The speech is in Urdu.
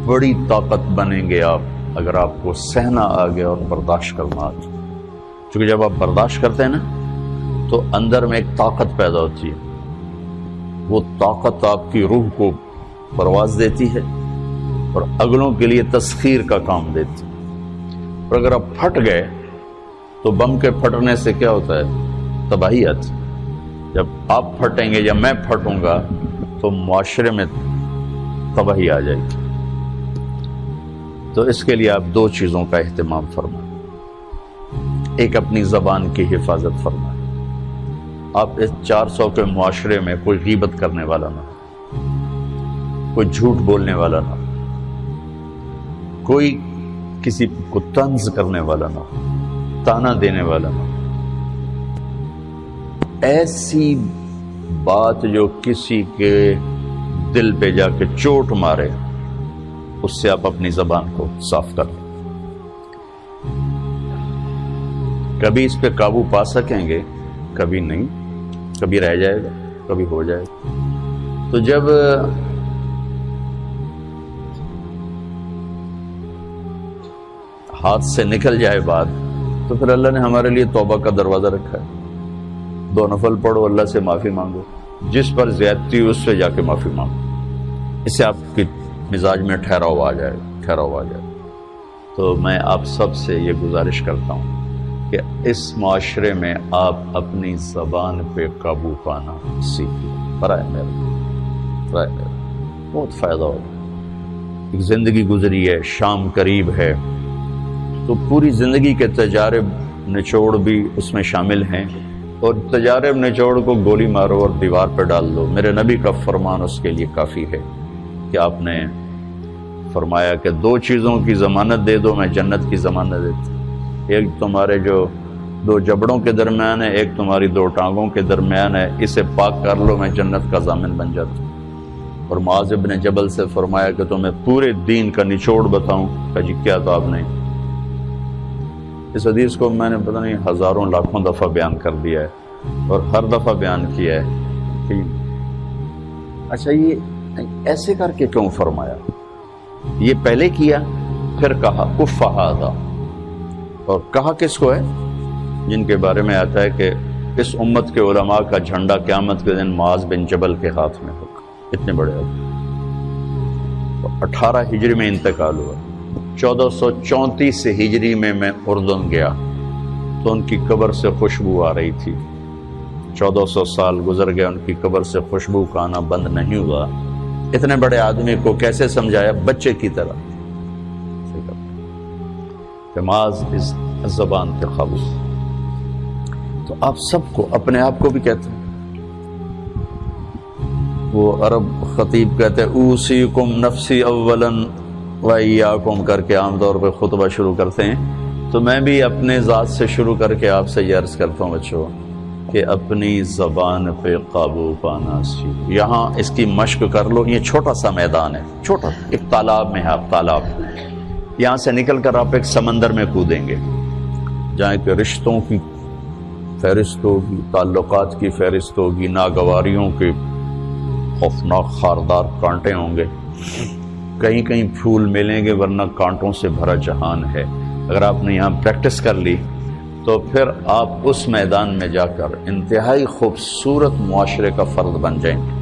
بڑی طاقت بنیں گے آپ اگر آپ کو سہنا آ گیا اور برداشت کرنا آ گیا. چونکہ جب آپ برداشت کرتے ہیں نا تو اندر میں ایک طاقت پیدا ہوتی ہے. وہ طاقت آپ کی روح کو پرواز دیتی ہے اور اگلوں کے لیے تسخیر کا کام دیتی ہے. اور اگر آپ پھٹ گئے تو بم کے پھٹنے سے کیا ہوتا ہے؟ تباہی آتی. جب آپ پھٹیں گے یا میں پھٹوں گا تو معاشرے میں تباہی آ جائے گی. تو اس کے لیے آپ دو چیزوں کا اہتمام فرمائیں. ایک اپنی زبان کی حفاظت فرمائیں. آپ اس 400 کے معاشرے میں کوئی غیبت کرنے والا نہ ہو, کوئی جھوٹ بولنے والا نہ ہو, کوئی کسی کو طنز کرنے والا نہ ہو, تانا دینے والا نہ ہو. ایسی بات جو کسی کے دل پہ جا کے چوٹ مارے اس سے آپ اپنی زبان کو صاف کر لیں. کبھی اس پہ قابو پا سکیں گے, کبھی نہیں, کبھی رہ جائے گا, کبھی ہو جائے گا. تو جب ہاتھ سے نکل جائے بات تو پھر اللہ نے ہمارے لیے توبہ کا دروازہ رکھا ہے. 2 نفل پڑھو, اللہ سے معافی مانگو, جس پر زیادتی ہو اس سے جا کے معافی مانگو. اس سے آپ کی مزاج میں ٹھہراؤ آ جائے گا. تو میں آپ سب سے یہ گزارش کرتا ہوں کہ اس معاشرے میں آپ اپنی زبان پہ قابو پانا سیکھیں. برائے میرا بہت فائدہ ہوگا. ایک زندگی گزری ہے, شام قریب ہے, تو پوری زندگی کے تجارب نچوڑ بھی اس میں شامل ہیں. اور تجارب نچوڑ کو گولی مارو اور دیوار پہ ڈال دو. میرے نبی کا فرمان اس کے لیے کافی ہے کہ آپ نے فرمایا کہ 2 چیزوں کی ضمانت دے دو, میں جنت کی ضمانت دیتا. ایک تمہارے جو 2 جبڑوں کے درمیان ہے, ایک تمہاری 2 ٹانگوں کے درمیان ہے, اسے پاک کر لو, میں جنت کا ضامن بن جاتا ہوں. اور معاذ بن جبل سے فرمایا کہ تمہیں پورے دین کا نچوڑ بتاؤں. کہ جی کیا تو آپ نے اس حدیث کو میں نے پتہ نہیں ہزاروں لاکھوں دفعہ بیان کر دیا ہے, اور ہر دفعہ بیان کیا ہے کہ اچھا یہ ایسے کر کے کیوں فرمایا. یہ پہلے کیا پھر کہا کف ھذا. اور کہا کس کو ہے؟ جن کے بارے میں آتا ہے کہ اس امت کے علماء کا جھنڈا قیامت کے دن معاذ بن جبل کے ہاتھ میں ہوگا. اتنے بڑے آدمی. 18 ہجری میں انتقال ہوا. 1434 ہجری میں اردن گیا تو ان کی قبر سے خوشبو آ رہی تھی. 1400 سال گزر گیا, ان کی قبر سے خوشبو کا آنا بند نہیں ہوا. اتنے بڑے آدمی کو کیسے سمجھایا؟ بچے کی طرح. معاذ اس زبان کے قابو. تو آپ سب کو, اپنے آپ کو بھی کہتے ہیں, وہ عرب خطیب کہتے ہیں اوصیکم نفسی اولا وایاکم کر کے عام طور پہ خطبہ شروع کرتے ہیں. تو میں بھی اپنے ذات سے شروع کر کے آپ سے یہ عرض کرتا ہوں بچوں کہ اپنی زبان پہ قابو پانا سیکھو. یہاں اس کی مشق کر لو. یہ چھوٹا سا میدان ہے, چھوٹا, ایک تالاب میں ہے آپ, تالاب. یہاں سے نکل کر آپ ایک سمندر میں کودیں گے جہاں کہ رشتوں کی فہرست ہوگی, تعلقات کی فہرست ہوگی, ناگواریوں کے خوفناک خاردار کانٹے ہوں گے, کہیں کہیں پھول ملیں گے ورنہ کانٹوں سے بھرا جہان ہے. اگر آپ نے یہاں پریکٹس کر لی تو پھر آپ اس میدان میں جا کر انتہائی خوبصورت معاشرے کا فرد بن جائیں گے.